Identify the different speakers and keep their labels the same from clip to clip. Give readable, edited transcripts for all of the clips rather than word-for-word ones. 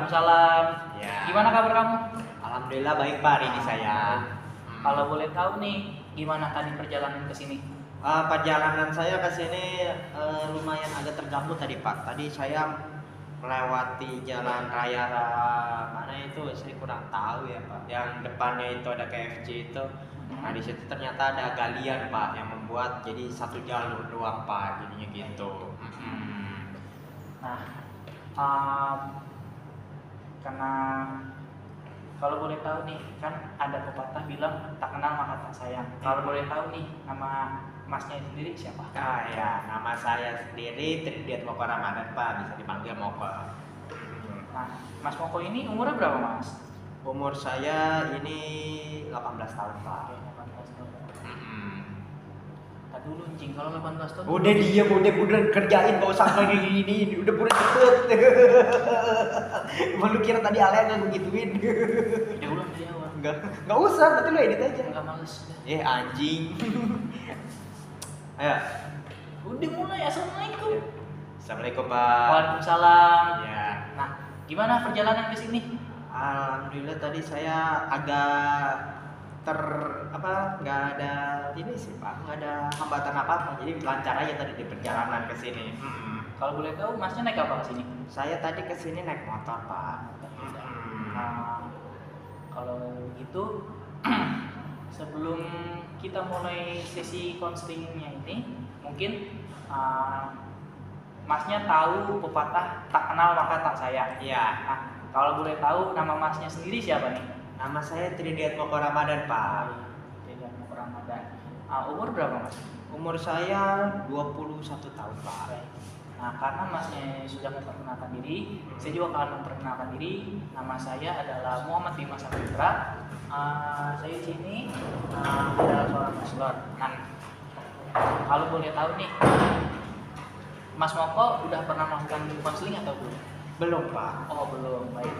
Speaker 1: Waalaikumsalam.
Speaker 2: Ya.
Speaker 1: Gimana kabar kamu?
Speaker 2: Alhamdulillah baik Pak hari ini saya.
Speaker 1: Kalau boleh tahu nih, gimana tadi perjalanan ke sini?
Speaker 2: Perjalanan saya ke sini lumayan agak terganggu tadi Pak. Tadi saya melewati jalan raya mana itu saya kurang tahu ya Pak. Yang depannya itu ada KFC itu. Nah di situ ternyata ada galian Pak yang membuat jadi satu jalur doang Pak, jadinya gitu.
Speaker 1: Nah, karena kalau boleh tahu nih, kan ada pepatah bilang tak kenal maka tak sayang. Kalau boleh tahu nih, nama masnya sendiri siapa?
Speaker 2: Ya, nama saya sendiri Tridiat Moko Ramadan Pak, bisa dipanggil Moko.
Speaker 1: Nah, Mas Moko ini umurnya berapa Mas?
Speaker 2: Umur saya ini 18 tahun Pak.
Speaker 1: 18 tahun. Tak dulu anjing, kalau 18 tahun.
Speaker 2: Udah diam, udah kerjain, gak usah kayak gini, udah cepet. Lu kira tadi Alea gak begituin?
Speaker 1: Ya ulang dari awal.
Speaker 2: Gak usah, nanti lu edit aja.
Speaker 1: Enggak males.
Speaker 2: Anjing. Ayo.
Speaker 1: Udah mulai, assalamualaikum.
Speaker 2: Assalamualaikum Pak.
Speaker 1: Waalaikumsalam.
Speaker 2: Ya.
Speaker 1: Nah, gimana perjalanan ke sini?
Speaker 2: Alhamdulillah tadi saya agak nggak ada ini sih Pak, nggak ada hambatan apa-apa, jadi lancar aja tadi di perjalanan ke sini.
Speaker 1: Kalau boleh tahu, Masnya naik apa ke sini?
Speaker 2: Saya tadi ke sini naik motor Pak.
Speaker 1: Nah, kalau gitu sebelum kita mulai sesi konselingnya ini, mungkin Masnya tahu pepatah tak kenal maka tak sayang.
Speaker 2: Iya.
Speaker 1: Nah, kalau boleh tahu nama Masnya sendiri siapa nih?
Speaker 2: Nama saya Tridiat Moko Ramadan Pak.
Speaker 1: Tridiat Moko Ramadan. Umur berapa Mas?
Speaker 2: Umur saya 21 tahun Pak.
Speaker 1: Nah, karena Masnya sudah memperkenalkan diri, saya juga akan memperkenalkan diri. Nama saya adalah Muhammad Bima Saputra. Saya di sini adalah seorang konselor. Nah, kalau boleh tahu nih, Mas Moko udah pernah melakukan konseling atau belum?
Speaker 2: Belum Pak.
Speaker 1: Oh belum, baik.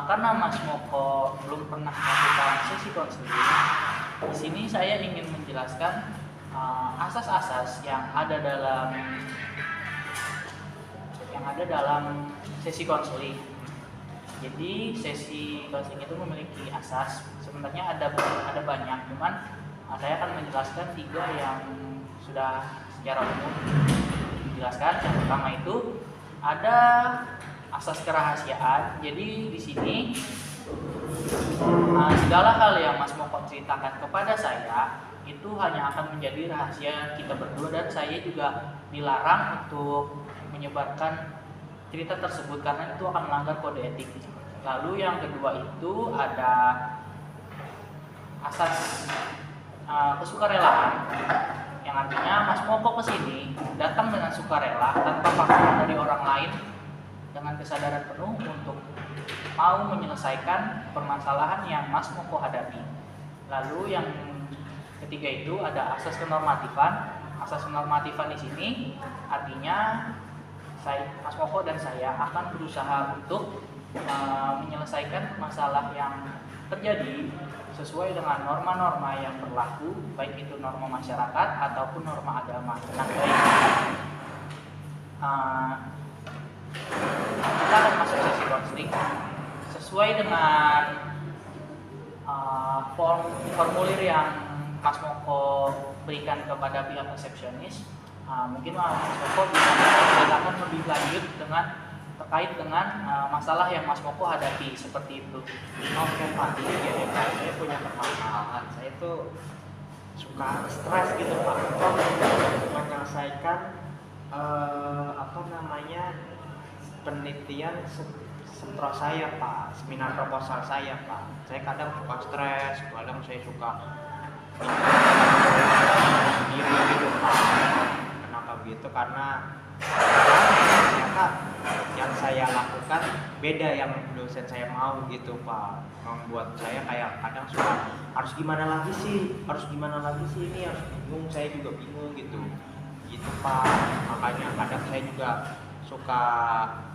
Speaker 1: Karena Mas Moko belum pernah melakukan sesi konseling, di sini saya ingin menjelaskan asas-asas yang ada dalam sesi konseling. Jadi sesi konseling itu memiliki asas. Sebenarnya ada banyak, cuman saya akan menjelaskan 3 yang sudah secara umum dijelaskan. Yang pertama itu ada asas kerahasiaan. Jadi di sini segala hal yang Mas Moko ceritakan kepada saya itu hanya akan menjadi rahasia kita berdua, dan saya juga dilarang untuk menyebarkan cerita tersebut karena itu akan melanggar kode etik. Lalu yang kedua itu ada asas kesukarelaan, yang artinya Mas Moko kesini datang dengan sukarela tanpa paksaan dari orang lain, dengan kesadaran penuh untuk mau menyelesaikan permasalahan yang Mas Moko hadapi. Lalu yang ketiga itu ada asas kenormatifan. Asas kenormatifan di sini artinya Mas Moko dan saya akan berusaha untuk menyelesaikan masalah yang terjadi sesuai dengan norma-norma yang berlaku, baik itu norma masyarakat ataupun norma agama. Nah, baik. Kita akan masuk sesi konseling sesuai dengan formulir yang Mas Moko berikan kepada pihak resepsionis. Mungkin Mas Moko bisa menjelaskan lebih lanjut terkait dengan masalah yang Mas Moko hadapi seperti itu.
Speaker 2: Oke Pak, ya, saya punya permasalahan. Saya tuh suka stres gitu Pak, untuk menyelesaikan penelitian sentro saya Pak, seminar proposal saya Pak. Saya kadang suka stres, kadang saya suka sendiri gitu Pak. Kenapa begitu? Karena ternyata yang saya lakukan beda yang dosen saya mau gitu Pak. Membuat saya kayak kadang suka harus gimana lagi sih ini, harus bingung, saya juga bingung gitu Pak. Makanya kadang saya juga suka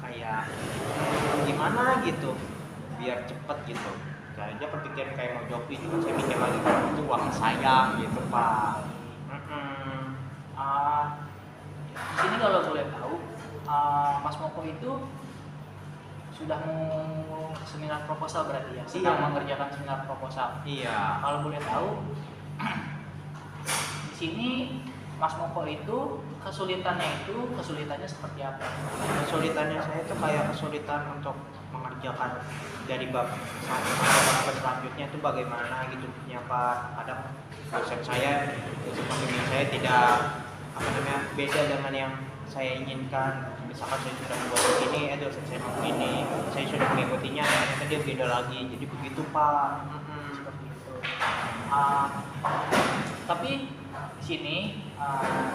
Speaker 2: kayak gimana gitu biar cepet gitu. Saya aja berpikir kayak mau joki juga, saya mikir lagi itu uang sayang gitu Pak.
Speaker 1: Di sini kalau boleh tahu, Mas Moko itu sudah mau seminar proposal berarti ya, sedang
Speaker 2: Iya.
Speaker 1: mengerjakan seminar proposal.
Speaker 2: Iya.
Speaker 1: Kalau boleh tahu, di sini Mas Moko itu kesulitannya seperti apa?
Speaker 2: Kesulitannya saya itu kayak kesulitan untuk mengerjakan dari bab satu sampai bab selanjutnya itu bagaimana gitu ya Pak. Kadang dosen pembimbing saya tidak beda dengan yang saya inginkan. Misalkan saya sudah membuat begini, dosen saya mau begini, saya sudah mengikutinya, ternyata dia beda lagi. Jadi begitu Pak.
Speaker 1: Seperti itu. Ah, tapi di sini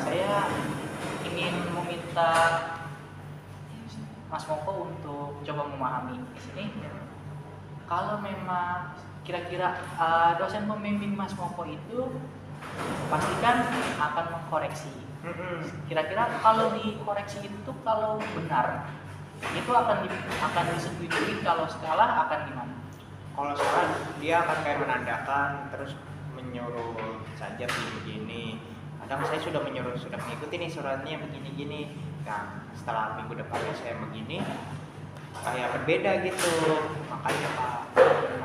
Speaker 1: saya ingin meminta Mas Moko untuk coba memahami di sini. Kalau memang kira-kira dosen pembimbing Mas Moko itu pastikan akan mengkoreksi. Kira-kira kalau dikoreksi itu kalau benar itu akan disetujui, kalau salah akan gimana?
Speaker 2: Kalau salah dia akan kayak menandakan terus menyuruh saja begini. Kadang saya sudah mengikuti nih suratnya begini-gini. Nah, setelah minggu depannya saya begini, kayak berbeda gitu. Makanya Pak,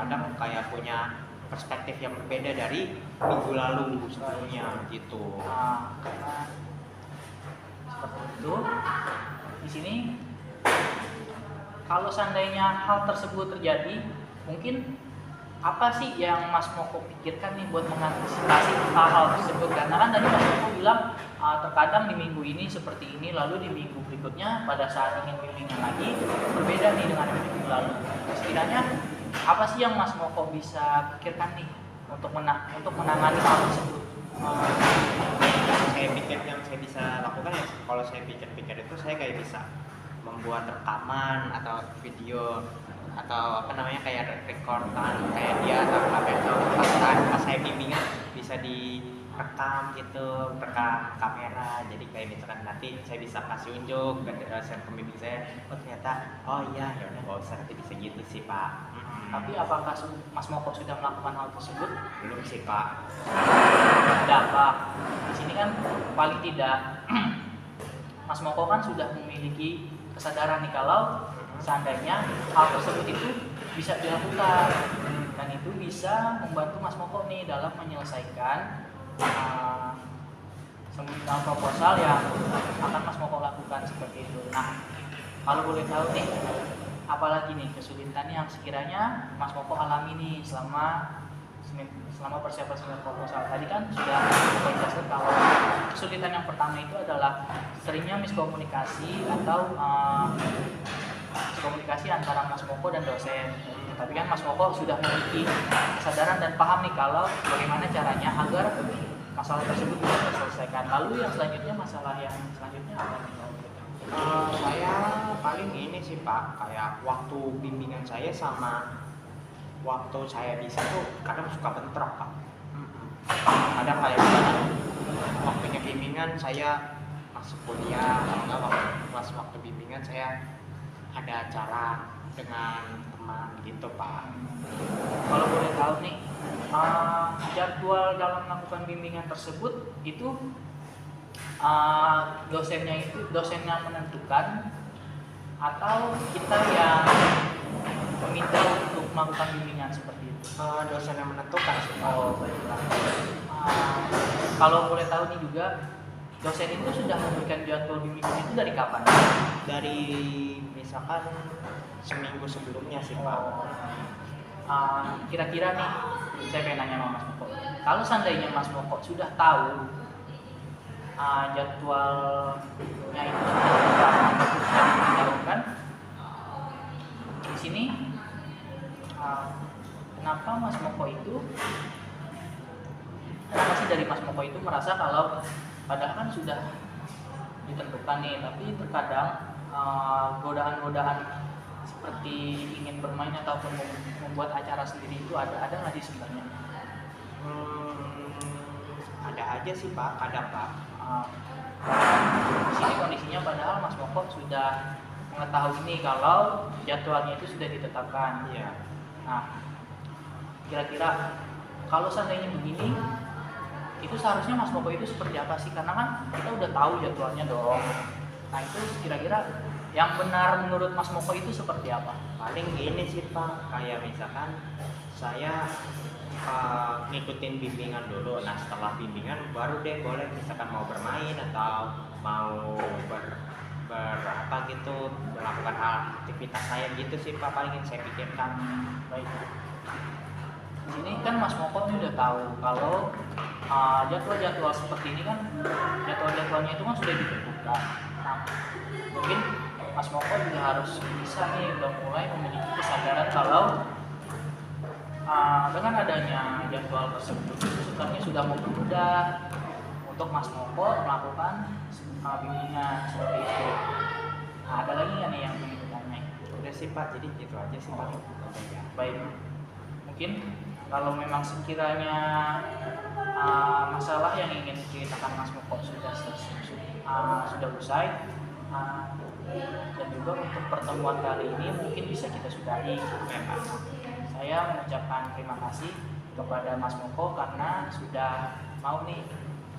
Speaker 2: kadang kayak punya perspektif yang berbeda dari minggu lalu sebelumnya gitu.
Speaker 1: Karena seperti itu, di sini kalau seandainya hal tersebut terjadi, mungkin apa sih yang Mas Moko pikirkan nih buat mengantisipasi hal-hal tersebut? Karena kan tadi Mas Moko bilang terkadang di minggu ini seperti ini, lalu di minggu berikutnya pada saat ingin bimbingan lagi berbeda nih dengan minggu lalu. Sekiranya apa sih yang Mas Moko bisa pikirkan nih untuk menangani hal tersebut?
Speaker 2: Saya pikir yang saya bisa lakukan ya, kalau saya pikir-pikir itu saya kayak bisa membuat rekaman atau video atau kayak rekordan kayak dia atau pas saya bimbingan bisa direkam gitu, rekam kamera. Jadi kayak misalkan nanti saya bisa kasih unjuk ke dosen pembimbing saya, ternyata ya udah nggak usah, nanti bisa gitu sih Pak.
Speaker 1: Tapi apakah Mas Moko sudah melakukan hal tersebut?
Speaker 2: Belum sih Pak.
Speaker 1: Tidak Pak. Di sini kan paling tidak Mas Moko kan sudah memiliki kesadaran nih kalau seandainya hal tersebut itu bisa dilakukan, dan itu bisa membantu Mas Moko nih dalam menyelesaikan seminar proposal yang akan Mas Moko lakukan seperti itu. Nah, kalau boleh tahu nih, apalagi nih kesulitan yang sekiranya Mas Moko alami nih selama persiapan seminar proposal. Tadi kan sudah menjelaskan kalau kesulitan yang pertama itu adalah seringnya miskomunikasi atau komunikasi antara Mas Moko dan dosen. Tapi kan Mas Moko sudah memiliki kesadaran dan paham nih kalau bagaimana caranya agar masalah tersebut bisa terselesaikan. Lalu yang selanjutnya, masalah yang selanjutnya apa nih?
Speaker 2: Saya paling ini sih Pak, kayak waktu bimbingan saya sama waktu saya bisa tuh kadang suka bentrok Pak. Kadang kayak waktunya bimbingan saya masuk kuliah, atau waktu bimbingan saya ada acara dengan teman gitu Pak.
Speaker 1: Kalau boleh tahu nih, jadwal dalam melakukan bimbingan tersebut itu dosen yang menentukan atau kita yang meminta untuk melakukan bimbingan seperti itu?
Speaker 2: Dosen yang menentukan sih Pak.
Speaker 1: Oh baiklah. Kalau boleh tahu nih juga, dosen itu sudah memberikan jadwal bimbingan itu dari kapan?
Speaker 2: Dari misalkan seminggu sebelumnya sih Pak.
Speaker 1: Kira-kira nih, saya pengen nanya sama Mas Moko. Kalau seandainya Mas Moko sudah tahu jadwalnya itu sudah dilakukan, di sini kenapa sih dari Mas Moko itu merasa kalau padahal kan sudah ditentukan nih, tapi terkadang godaan-godaan seperti ingin bermain ataupun membuat acara sendiri itu ada nggak sih sebenarnya?
Speaker 2: Ada aja sih Pak, kadang Pak.
Speaker 1: Di sini kondisinya padahal Mas Moko sudah mengetahui nih kalau jadwalnya itu sudah ditetapkan.
Speaker 2: Iya.
Speaker 1: Nah, kira-kira kalau seandainya begini, itu seharusnya Mas Moko itu seperti apa sih? Karena kan kita udah tahu jadwalnya dong. Nah itu kira-kira Yang benar menurut Mas Moko itu seperti apa?
Speaker 2: Paling ini sih Pak, kayak misalkan saya ngikutin bimbingan dulu. Nah setelah bimbingan baru deh boleh misalkan mau bermain atau mau apa gitu, melakukan hal aktivitas saya gitu sih Pak, paling yang saya pikirkan.
Speaker 1: Baik. Di sini kan Mas Moko ini udah tahu kalau jadwal-jadwal seperti ini kan jadwal-jadwalnya itu kan sudah ditentukan. Nah, mungkin Mas Moko juga harus bisa nih udah mulai memiliki kesadaran kalau dengan adanya jadwal tersebut sebenarnya sudah mempermudah untuk Mas Moko melakukan bimbingan seperti itu. Nah, ada lagi nggak nih yang ingin ditanya?
Speaker 2: Udah sih Pak, jadi gitu aja sih Pak.
Speaker 1: Baik, mungkin kalau memang sekiranya masalah yang ingin diceritakan Mas Moko sudah usai, dan juga untuk pertemuan kali ini mungkin bisa kita sudahi. Saya mengucapkan terima kasih kepada Mas Moko karena sudah mau nih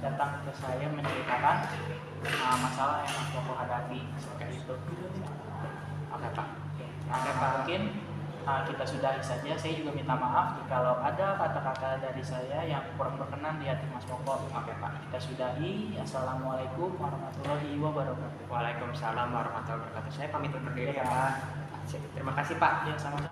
Speaker 1: datang ke saya menceritakan masalah yang Mas Moko hadapi seperti itu.
Speaker 2: Oke Pak.
Speaker 1: Mungkin kita sudahi saja. Saya juga minta maaf jika ada kata-kata dari saya yang kurang berkenan di hati Mas Moko.
Speaker 2: Oke Pak.
Speaker 1: Kita sudahi. Assalamualaikum warahmatullahi wabarakatuh.
Speaker 2: Waalaikumsalam warahmatullahi wabarakatuh. Saya pamit undur diri
Speaker 1: Ya.
Speaker 2: ya Pak. Terima kasih Pak.
Speaker 1: Ya, sama-sama.